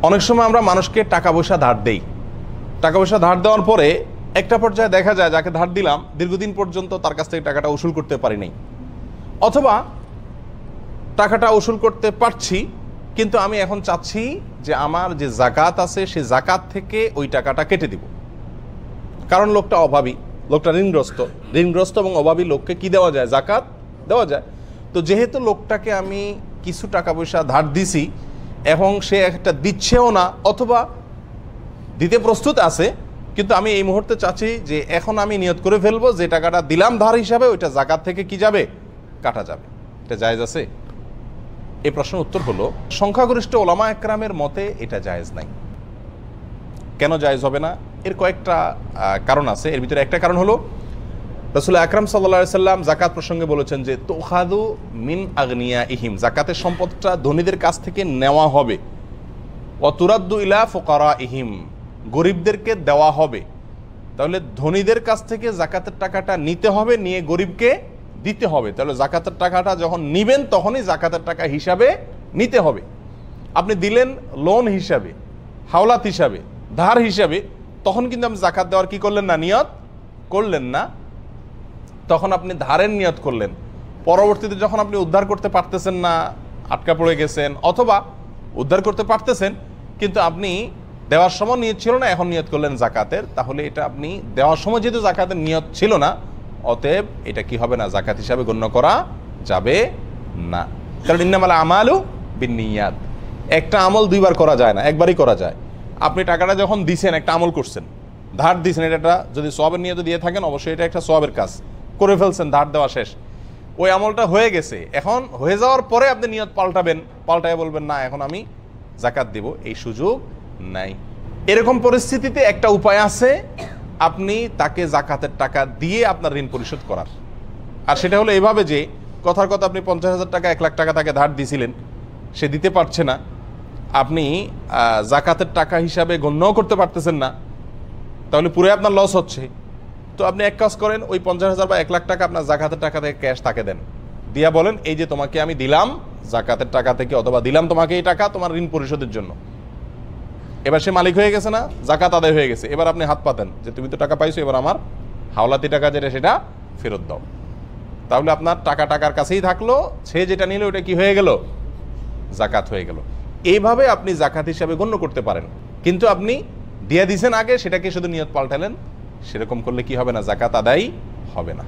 অনেক সময় আমরা মানুষকে টাকা পয়সা ধার দেই। টাকা পয়সা ধার দেওয়ার পরে একটা পর্যায়ে দেখা যায় যাকে ধার দিলাম দীর্ঘদিন পর্যন্ত তার কাছ থেকে টাকাটা উসুল করতে পারি নাই, অথবা টাকাটা উসুল করতে পারছি কিন্তু আমি এখন চাচ্ছি যে আমার যে জাকাত আছে সেই জাকাত থেকে ওই টাকাটা কেটে দিব। কারণ লোকটা অভাবী, লোকটা ঋণগ্রস্ত এবং অভাবী লোককে কি দেওয়া যায়? জাকাত দেওয়া যায়। তো যেহেতু লোকটাকে আমি কিছু টাকা পয়সা ধার দিছি এবং সে একটা দিচ্ছেও না অথবা দিতে প্রস্তুত আছে, কিন্তু আমি এই মুহূর্তে চাচ্ছি যে এখন আমি নিয়ত করে ফেলবো যে টাকাটা দিলাম ধার হিসাবে ওইটা জাকাত থেকে কি যাবে? কাটা যাবে। এটা জায়েজ আছে? এই প্রশ্নের উত্তর হলো সংখ্যাগরিষ্ঠ ওলামা একরামের মতে এটা জায়েজ নাই। কেন জায়েজ হবে না? এর কয়েকটা কারণ আছে। এর ভিতরে একটা কারণ হলো রাসূল আকরাম সাল্লাল্লাহু আলাইহি সাল্লাম জাকাত প্রসঙ্গে বলেছেন যে তুখাযু মিন আগনিয়াইহিম, জাকাতের সম্পদটা ধনীদের কাছ থেকে নেওয়া হবে, ওয়া তুরাদ্দু ইলা ফুকারাইহিম, গরিবদেরকে দেওয়া হবে। তাহলে ধনীদের কাছ থেকে জাকাতের টাকাটা নিতে হবে, নিয়ে গরিবকে দিতে হবে। তাহলে জাকাতের টাকাটা যখন নিবেন তখনই জাকাতের টাকা হিসাবে নিতে হবে। আপনি দিলেন লোন হিসাবে, হাওলাত হিসাবে, ধার হিসাবে, তখন কিন্তু আপনি জাকাত দেওয়ার কি করলেন না? নিয়ত করলেন না। তখন আপনি ধারের নিয়ত করলেন। পরবর্তীতে যখন আপনি উদ্ধার করতে পারতেছেন না, আটকা পড়ে গেছেন, অথবা উদ্ধার করতে পারতেছেন কিন্তু আপনি দেওয়ার সময় নিয়ত ছিল না, এখন নিয়ত করলেন জাকাতের, তাহলে এটা আপনি দেওয়ার সময় যেহেতু জাকাতের নিয়ত ছিল না, অতএব এটা কি হবে না? জাকাত হিসাবে গণ্য করা যাবে না। কারণ ইন্নামাল আমালু বিন্নিয়াত, একটা আমল দুইবার করা যায় না, একবারই করা যায়। আপনি টাকাটা যখন দিছেন, একটা আমল করছেন, ধার দিয়েছেন, এটা যদি সওয়াবের নিয়তে দিয়ে থাকেন অবশ্যই এটা একটা সওয়াবের কাজ করে ফেলছেন, ধার দেওয়া শেষ, ওই আমলটা হয়ে গেছে। এখন হয়ে যাওয়ার পরে আপনি নিয়ত পাল্টায় বলবেন না এখন আমি জাকাত দিব, এই সুযোগ নাই। এরকম পরিস্থিতিতে একটা উপায় আছে, আপনি তাকে জাকাতের টাকা দিয়ে আপনার ঋণ পরিশোধ করার। আর সেটা হলো এইভাবে যে কথার কথা আপনি 50,000 টাকা 1 লাখ টাকা তাকে ধার দিয়েছিলেন, সে দিতে পারছে না, আপনি জাকাতের টাকা হিসাবে গণ্যও করতে পারতেছেন না, তাহলে পুরো আপনার লস হচ্ছে। তো আপনি এক কাজ করেন, ওই 50,000 বা 1 লাখ টাকা আপনার জাকাতের টাকা থেকে ক্যাশ তাকে দেন, দিয়া বলেন এই যে তোমাকে আমি দিলাম জাকাতের টাকা থেকে, অথবা দিলাম তোমাকে এই টাকা তোমার ঋণ পরিশোধের জন্য। এবার সে মালিক হয়ে গেছে না, জাকাত আদায় হয়ে গেছে। এবার আপনি হাত পাতেন যে তুমি তো টাকা পাইছো, এবার আমার হাওলাতি টাকা যেটা সেটা ফেরত দাও। তাহলে আপনার টাকার কাছেই থাকলো, সে যেটা নিল ওটা কি হয়ে গেল? জাকাত হয়ে গেল। এইভাবে আপনি জাকাত হিসাবে গণ্য করতে পারেন, কিন্তু আপনি দিয়ে দিছেন আগে, সেটাকে শুধু নিয়ত পাল্টালেন, সেরকম করলে কি হবে না? জাকাত আদায় হবে না।